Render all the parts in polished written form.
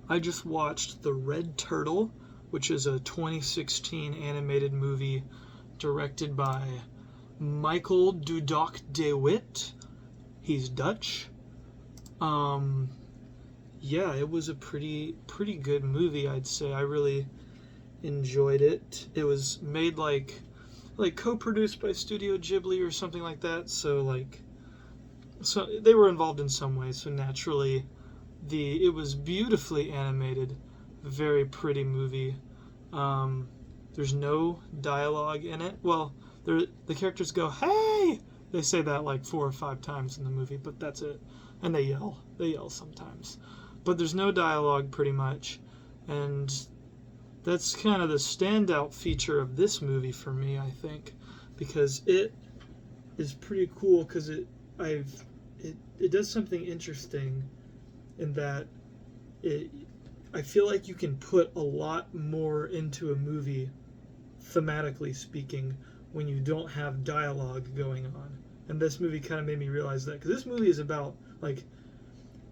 I just watched The Red Turtle, which is a 2016 animated movie directed by Michael Dudok de Wit. He's Dutch. Um, yeah, it was a pretty good movie, I'd say. I really enjoyed it. It was made like co-produced by Studio Ghibli or something like that. So they were involved in some way. So naturally, it was beautifully animated, very pretty movie. Um, there's no dialogue in it. Well, the characters go, "Hey!" They say that like 4 or 5 times in the movie, but that's it. And they yell. They yell sometimes. But there's no dialogue pretty much. And that's kind of the standout feature of this movie for me, I think, because it is pretty cool because it does something interesting in that it I feel like you can put a lot more into a movie, thematically speaking, when you don't have dialogue going on. And this movie kind of made me realize that because this movie is about like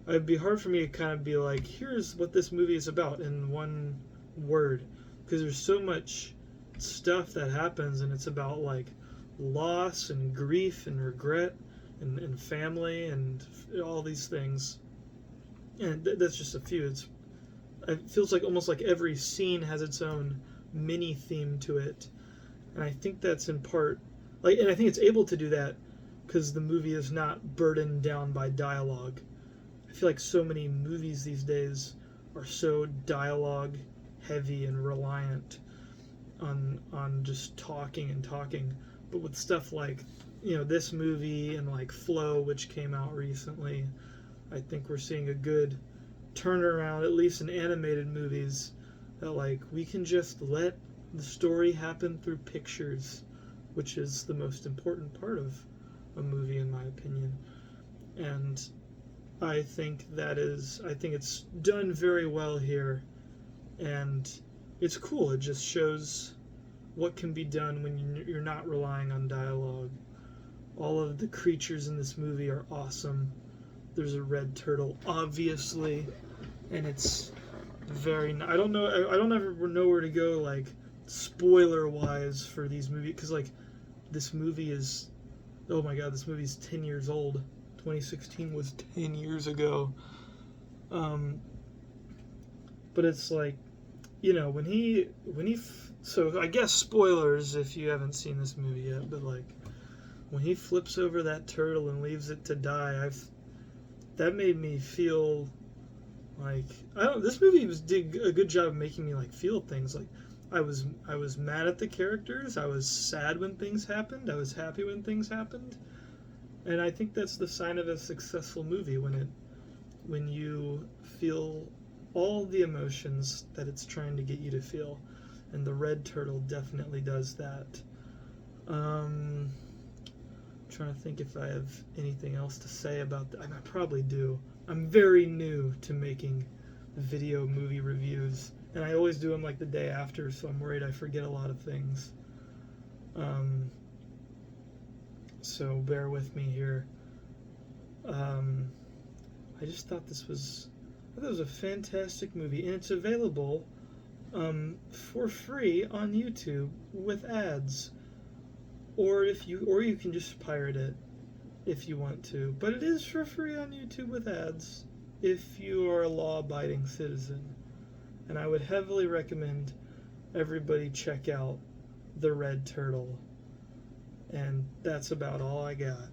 it'd be hard for me to kind of be like, here's what this movie is about in one word, because there's so much stuff that happens, and it's about like loss and grief and regret and family and all these things. And that's just a few. It feels like almost like every scene has its own mini theme to it, and I think that's in part and I think it's able to do that because the movie is not burdened down by dialogue. I feel like so many movies these days are so dialogue heavy and reliant on just talking and talking. But with stuff like this movie and like Flow, which came out recently, I think we're seeing a good turnaround, at least in animated movies, that like we can just let the story happen through pictures, which is the most important part of a movie in my opinion. And I think it's done very well here, and it's cool. It just shows what can be done when you're not relying on dialogue. All of the creatures in this movie are awesome. There's a red turtle, obviously, and it's very. I don't know. I don't ever know where to go, like spoiler wise, for these movies, because like this movie is. Oh my god, this movie's 10 years old. 2016 was 10 years ago. Um, but it's like, so I guess spoilers if you haven't seen this movie yet, but like when he flips over that turtle and leaves it to die, that made me feel like this movie did a good job of making me like feel things. Like I was mad at the characters, I was sad when things happened, I was happy when things happened. And I think that's the sign of a successful movie, when you feel all the emotions that it's trying to get you to feel. And The Red Turtle definitely does that. I'm trying to think if I have anything else to say about that. I probably do. I'm very new to making video movie reviews, and I always do them like the day after, so I'm worried I forget a lot of things. So bear with me here. I just thought this was a fantastic movie, and it's available for free on YouTube with ads, or you can just pirate it if you want to. But it is for free on YouTube with ads if you are a law-abiding citizen, and I would heavily recommend everybody check out The Red Turtle. And that's about all I got.